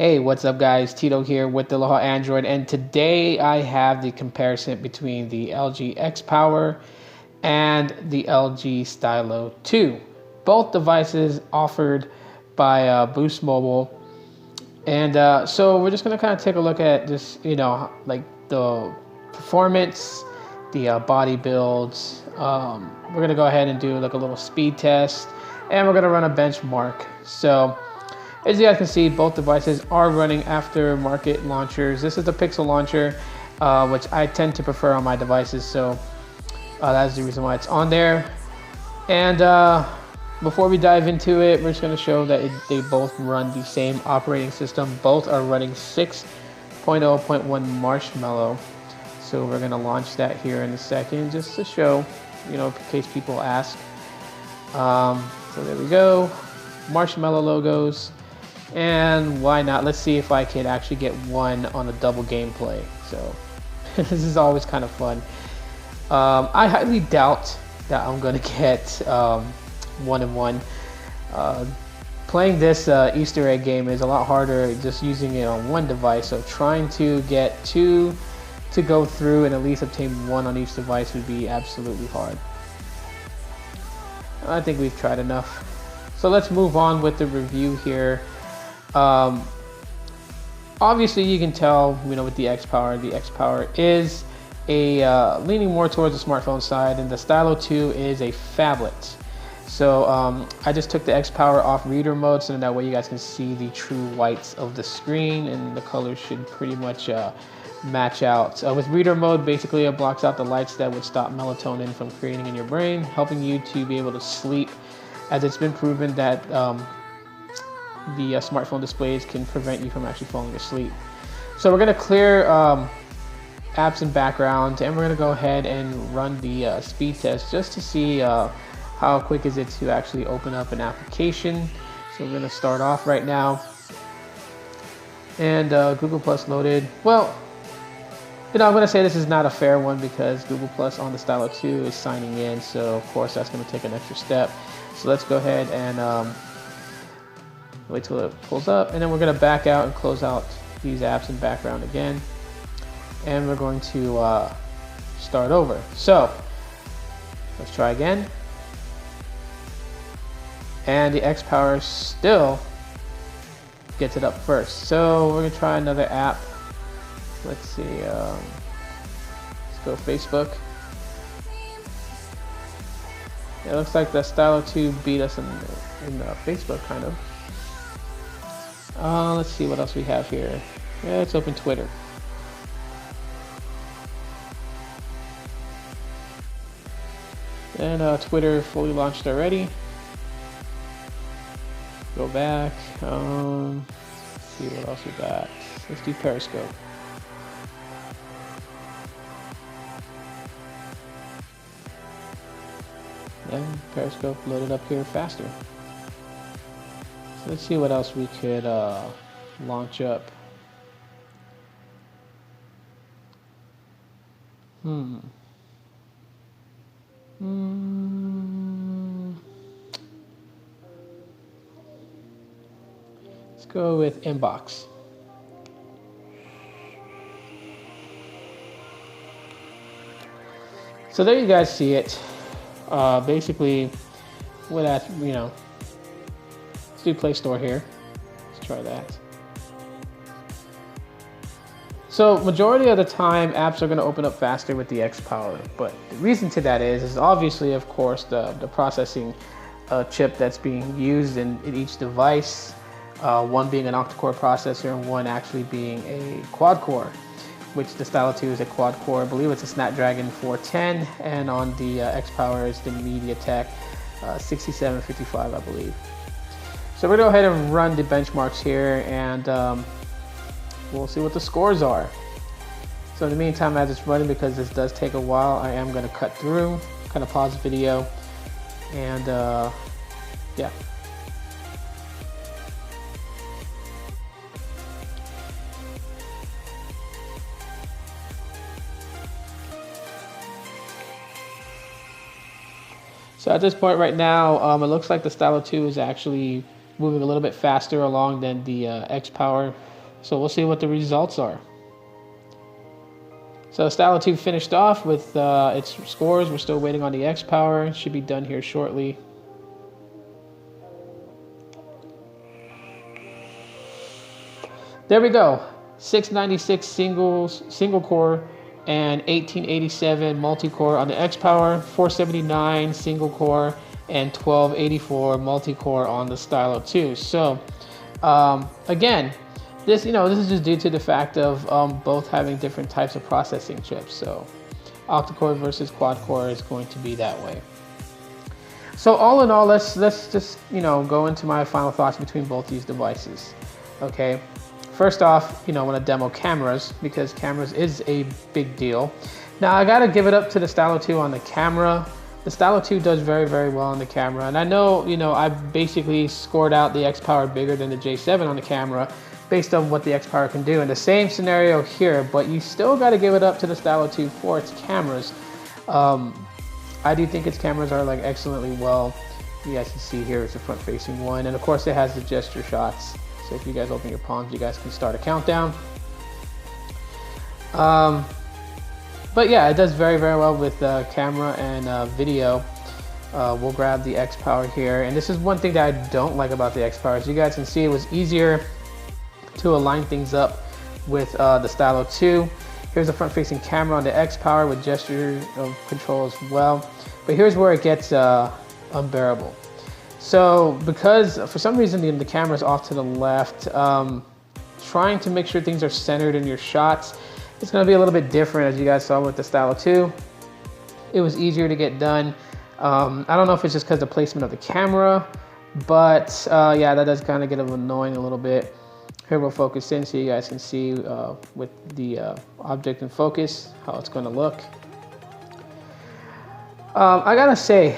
Hey, what's up, guys? Tito here with the Aloha Android, and today I have the comparison between the LG X Power and the LG Stylo 2. Both devices offered by Boost Mobile, and so we're just gonna kind of take a look at just like the performance, the body builds. We're gonna go ahead and do like a little speed test, and we're gonna run a benchmark. So, as you guys can see, both devices are running aftermarket launchers. This is the Pixel launcher, which I tend to prefer on my devices, so that's the reason why it's on there. And before we dive into it, we're just going to show that they both run the same operating system. Both are running 6.0.1 Marshmallow. So we're going to launch that here in a second, just to show, in case people ask. So there we go, Marshmallow logos. And why not? Let's see if I can actually get one on a double gameplay. So this is always kind of fun. I highly doubt that I'm gonna get 1-in-1. Playing this Easter egg game is a lot harder just using it on one device. So trying to get two to go through and at least obtain one on each device would be absolutely hard. I think we've tried enough. So let's move on with the review here. Obviously you can tell, with the X Power is a leaning more towards the smartphone side, and the Stylo 2 is a phablet. So I just took the X Power off reader mode, so that way you guys can see the true whites of the screen, and the colors should pretty much match out. With reader mode, basically it blocks out the lights that would stop melatonin from creating in your brain, helping you to be able to sleep, as it's been proven that the smartphone displays can prevent you from actually falling asleep. So we're going to clear apps and background, and we're going to go ahead and run the speed test just to see how quick is it to actually open up an application. So we're going to start off right now, and Google Plus loaded. Well, I'm going to say this is not a fair one because Google Plus on the Stylo 2 is signing in, so of course that's going to take an extra step. So let's go ahead and wait till it pulls up, and then we're going to back out and close out these apps in background again, and we're going to start over. So let's try again, and the X Power still gets it up first. So we're going to try another app. Let's see, let's go Facebook. It looks like the Stylo 2 beat us in Facebook, kind of. Let's see what else we have here. Yeah, let's open Twitter. And Twitter fully launched already. Go back. Let's see what else we got. Let's do Periscope. And Periscope loaded up here faster. So let's see what else we could launch up. Let's go with Inbox. So there you guys see it. Basically, with that, let's do Play Store here. Let's try that. So majority of the time, apps are going to open up faster with the X Power, but the reason to that is obviously, of course, the processing chip that's being used in each device. One being an octa-core processor, and one actually being a quad-core, which the Stylo 2 is a quad-core. I believe it's a Snapdragon 410, and on the X Power is the MediaTek 6755, I believe. So we're going to go ahead and run the benchmarks here, and we'll see what the scores are. So in the meantime, as it's running, because this does take a while, I am going to cut through, kind of pause the video, and yeah. So at this point right now, it looks like the Stylo 2 is actually moving a little bit faster along than the X Power. So we'll see what the results are. So Stylo 2 finished off with its scores. We're still waiting on the X Power. It should be done here shortly. There we go. 696 single core and 1887 multi-core on the X Power, 479 single core and 1284 multi-core on the Stylo 2. So again, this is just due to the fact of both having different types of processing chips. So octa-core versus quad-core is going to be that way. So all in all, let's just go into my final thoughts between both these devices. Okay. First off, I want to demo cameras because cameras is a big deal. Now I gotta give it up to the Stylo 2 on the camera. The Stylo 2 does very, very well on the camera, and I know, I basically scored out the X Power bigger than the J7 on the camera based on what the X Power can do. In the same scenario here, but you still got to give it up to the Stylo 2 for its cameras. I do think its cameras are like excellently well. You guys can see here it's a front-facing one, and of course it has the gesture shots. So if you guys open your palms, you guys can start a countdown. But yeah, it does very, very well with camera and video. We'll grab the X Power here. And this is one thing that I don't like about the X Power. As you guys can see, it was easier to align things up with the Stylo 2. Here's the front-facing camera on the X Power with gesture control as well. But here's where it gets unbearable. So because for some reason the camera's off to the left, trying to make sure things are centered in your shots, it's going to be a little bit different. As you guys saw with the Stylo 2, it was easier to get done. I don't know if it's just because of the placement of the camera, but yeah, that does kind of get annoying a little bit. Here we'll focus in so you guys can see with the object in focus how it's going to look. I gotta say,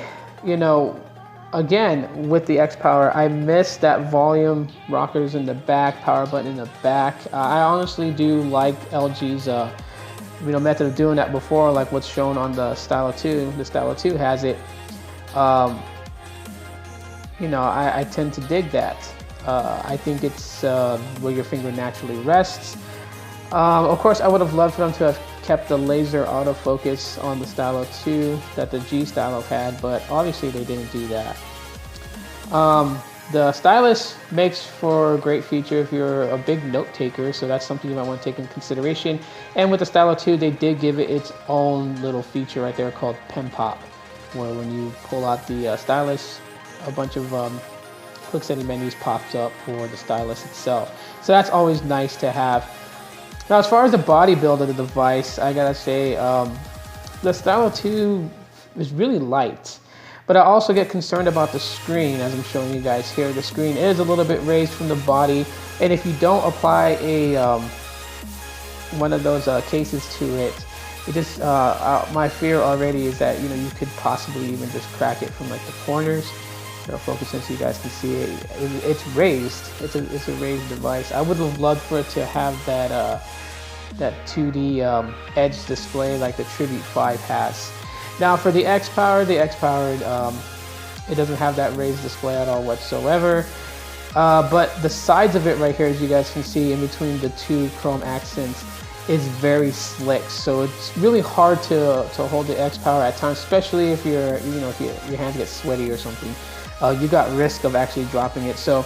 again, with the X Power, I miss that volume rockers in the back, power button in the back. I honestly do like LG's method of doing that before, like what's shown on the Stylo 2. The Stylo 2 has it. I tend to dig that. I think it's where your finger naturally rests. Of course, I would have loved for them to have kept the laser autofocus on the Stylo 2 that the G Stylo had, but obviously they didn't do that. The stylus makes for a great feature if you're a big note taker, so that's something you might want to take in consideration. And with the Stylo 2, they did give it its own little feature right there called Pen Pop, where when you pull out the stylus, a bunch of quick setting menus pops up for the stylus itself. So that's always nice to have. Now, as far as the body build of the device, I gotta say, the Stylo 2 is really light, but I also get concerned about the screen, as I'm showing you guys here. The screen is a little bit raised from the body, and if you don't apply a one of those cases to it, it just my fear already is that you could possibly even just crack it from like the corners. Focus in so you guys can see it. It's raised. It's a raised device. I would have loved for it to have that 2D edge display like the Tribute 5 has. Now for the X Power, it doesn't have that raised display at all whatsoever. But the sides of it right here, as you guys can see, in between the two chrome accents, is very slick. So it's really hard to hold the X Power at times, especially if your hands get sweaty or something. You got risk of actually dropping it. So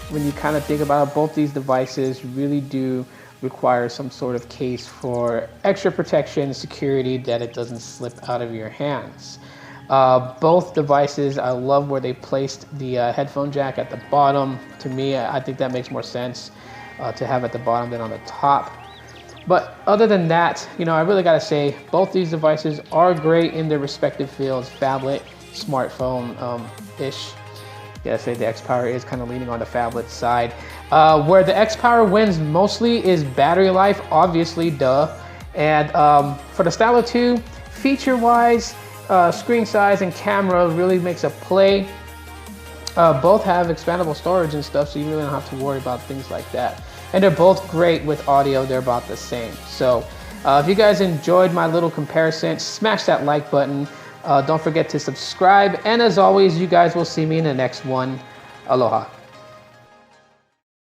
when you kind of think about it, both these devices really do require some sort of case for extra protection, security, that it doesn't slip out of your hands. Both devices, I love where they placed the headphone jack at the bottom. To me, I think that makes more sense to have at the bottom than on the top. But other than that, I really gotta say, both these devices are great in their respective fields, phablet, smartphone-ish. Gotta say the X Power is kind of leaning on the phablet side. Where the X Power wins mostly is battery life, obviously, duh. And for the Stylo 2, feature-wise, screen size and camera really makes a play. Both have expandable storage and stuff, so you really don't have to worry about things like that. And they're both great with audio. They're about the same. So if you guys enjoyed my little comparison, smash that like button. Don't forget to subscribe. And as always, you guys will see me in the next one. Aloha.